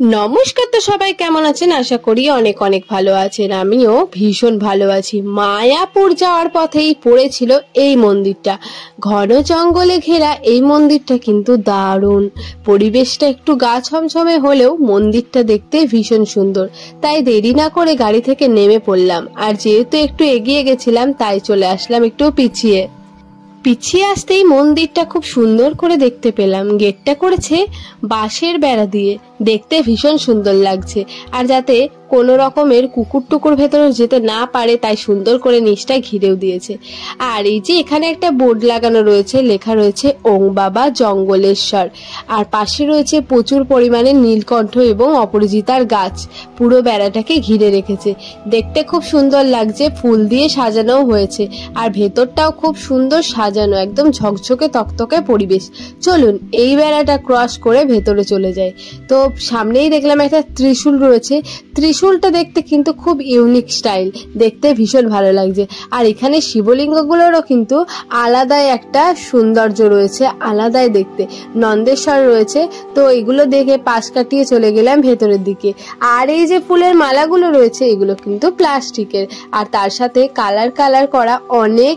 নমস্কার। তো সবাই কেমন আছেন? আশা করি অনেক অনেক ভালো আছেন। আমিও ভীষণ ভালো আছি। মায়াপুর যাওয়ার পথেই পড়েছিল এই মন্দিরটা। ঘন জঙ্গলে ঘেরা এই মন্দিরটা কিন্তু দারুণ। পরিবেশটা একটু গা ছমছমে হলেও মন্দিরটা দেখতে ভীষণ সুন্দর। তাই দেরি না করে গাড়ি থেকে নেমে পড়লাম। আর যেহেতু একটু এগিয়ে গেছিলাম তাই চলে আসলাম একটু পিছিয়ে আসতেই মন্দিরটা খুব সুন্দর করে দেখতে পেলাম। গেটটা করেছে বাঁশের বেড়া দিয়ে, দেখতে ভীষণ সুন্দর লাগছে। আর যাতে কোনো রকমের কুকুর টুকুর ভেতরে যেতে না পারে তাই সুন্দর করে নিচটায় ঘিরেও দিয়েছে। আর এই যে এখানে একটা বোর্ড লাগানো রয়েছে, লেখা রয়েছে ওং বাবা জঙ্গলেশ্বর। আর পাশে রয়েছে প্রচুর পরিমাণে নীলকণ্ঠ এবং অপরাজিতার গাছ পুরো বেড়াটাকে ঘিরে রেখেছে। দেখতে খুব সুন্দর লাগছে, ফুল দিয়ে সাজানো হয়েছে। আর ভেতরটাও খুব সুন্দর সাজানো, একদম ঝকঝকে তকতকে পরিবেশ। চলুন এই বেড়াটা ক্রস করে ভেতরে চলে যায়। তো সামনেই দেখলাম একটা ত্রিশূল রয়েছে। ত্রিশূলটা দেখতে কিন্তু খুব ইউনিক স্টাইল, দেখতে ভীষণ ভালো লাগছে। আর এখানে শিবলিঙ্গগুলোরও কিন্তু আলাদাই একটা সৌন্দর্য রয়েছে, আলাদাই দেখতে। নন্দেশ্বর রয়েছে। তো এগুলো দেখে পাশ কাটিয়ে চলে গেলাম ভেতরের দিকে। আর এই যে ফুলের মালাগুলো রয়েছে এগুলো কিন্তু প্লাস্টিকের। আর তার সাথে কালার করা অনেক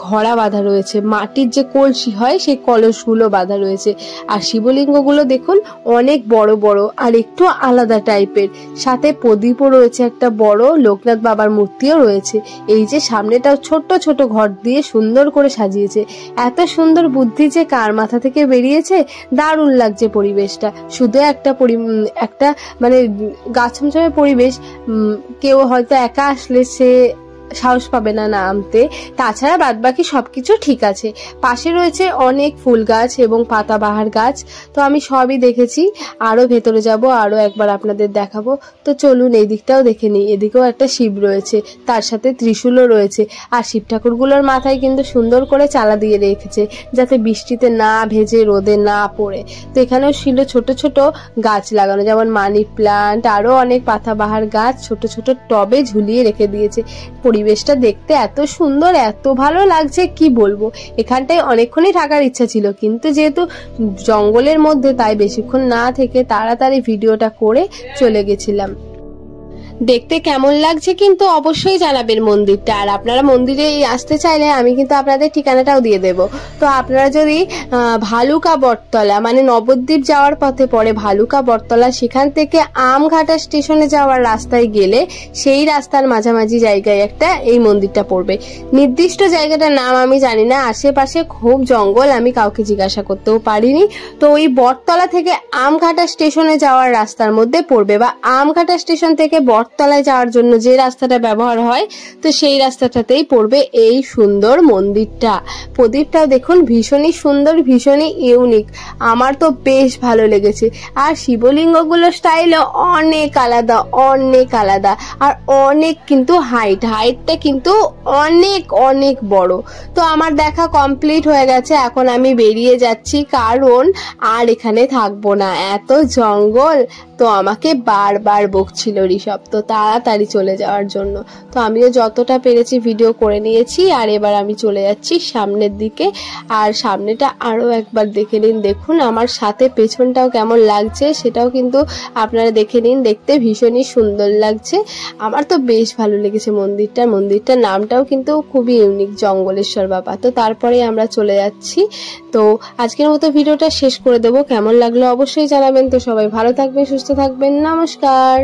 ঘড়া বাঁধা রয়েছে। মাটির যে কলসি হয় সেই কলসগুলো বাঁধা রয়েছে। আর শিবলিঙ্গগুলো দেখুন অনেক বড় বড় আর একটু আলাদা টাইপের। সাথে প্রদীপও রয়েছে, একটা বড় লোকনাথ বাবার মূর্তিও রয়েছে। এই যে সামনেটাও ছোট ছোট ঘর দিয়ে সুন্দর করে সাজিয়েছে। এত সুন্দর বুদ্ধি যে কার মাথা থেকে বেরিয়েছে, দারুণ লাগছে পরিবেশটা। শুধু একটা মানে গাছমছমের পরিবেশ। কেউ হয়তো একা আসলে সে সাহস পাবে না নামতে। তাছাড়া বাদবাকি সবকিছু ঠিক আছে। পাশে রয়েছে অনেক ফুল গাছ এবং পাতাবাহার গাছ। তো আমি সবই দেখেছি। আরো ভেতরে যাব, আরো একবার আপনাদের দেখাবো। তো চলুন এই দিকটাও দেখে নিই। এদিকেও একটা শিব রয়েছে, তার সাথে ত্রিশূলও রয়েছে। আর শিব ঠাকুরগুলোর মাথায় কিন্তু সুন্দর করে চালা দিয়ে রেখেছে যাতে বৃষ্টিতে না ভেজে রোদে না পড়ে। তো এখানেও ছিল ছোট ছোট গাছ লাগানো, যেমন মানি প্লান্ট, আরো অনেক পাতাবাহার গাছ ছোট ছোট টবে ঝুলিয়ে রেখে দিয়েছে। পরিবেশটা দেখতে এত সুন্দর, এত ভালো লাগছে কি বলবো। এখানটায় অনেকক্ষণই থাকার ইচ্ছা ছিল, কিন্তু যেহেতু জঙ্গলের মধ্যে তাই বেশিক্ষণ না থেকে তাড়াতাড়ি ভিডিওটা করে চলে গেছিলাম। দেখতে কেমন লাগছে কিন্তু অবশ্যই জানাবেন মন্দিরটা। আর আপনারা মন্দিরে আসতে চাইলে আমি কিন্তু আপনাদের ঠিকানাটাও দিয়ে দেব। তো আপনারা যদি ভালুকা বটতলা মানে নবদ্বীপ যাওয়ার পথে পড়ে ভালুকা বটতলা, সেখান থেকে আমঘাটা স্টেশনে যাওয়ার রাস্তায় গেলে সেই রাস্তার মাঝামাঝি জায়গায় একটা এই মন্দিরটা পড়বে। নির্দিষ্ট জায়গাটার নাম আমি জানি না, আশেপাশে খুব জঙ্গল, আমি কাউকে জিজ্ঞাসা করতেও পারিনি। তো ওই বটতলা থেকে আমঘাটা স্টেশনে যাওয়ার রাস্তার মধ্যে পড়বে, বা আমঘাটা স্টেশন থেকে বটতলায় যাওয়ার জন্য যে রাস্তাটা ব্যবহার হয় তো সেই রাস্তাটাতেই পড়বে এই সুন্দর মন্দিরটা। প্রদীপটাও দেখুন ভীষণই সুন্দর, ভীষণই ইউনিক, আমার তো বেশ ভালো লেগেছে। আর শিবলিঙ্গগুলোর স্টাইলও অনেক আলাদা, অনেক আলাদা। আর অনেক কিন্তু হাইটটা কিন্তু অনেক অনেক বড়। তো আমার দেখা কমপ্লিট হয়ে গেছে, এখন আমি বেরিয়ে যাচ্ছি, কারণ আর এখানে থাকবো না, এত জঙ্গল। তো আমাকে বারবার বকছিল ঋষভ তো তাড়াতাড়ি চলে যাওয়ার জন্য। তো আমিও যতটা পেরেছি ভিডিও করে নিয়েছি। আর এবার আমি চলে যাচ্ছি সামনের দিকে। আর সামনেটা আরো একবার দেখে নিন। দেখুন আমার সাথে পেছনটাও কেমন লাগছে সেটাও কিন্তু আপনারা দেখে নিন। দেখতে ভীষণই সুন্দর লাগছে, আমার তো বেশ ভালো লেগেছে মন্দিরটার নামটাও কিন্তু খুবই ইউনিক, জঙ্গলেশ্বর বাবা। তো তারপরে আমরা চলে যাচ্ছি। তো আজকের মতো ভিডিওটা শেষ করে দেবো। কেমন লাগলো অবশ্যই জানাবেন। তো সবাই ভালো থাকবেন, সুস্থ থাকবেন, নমস্কার।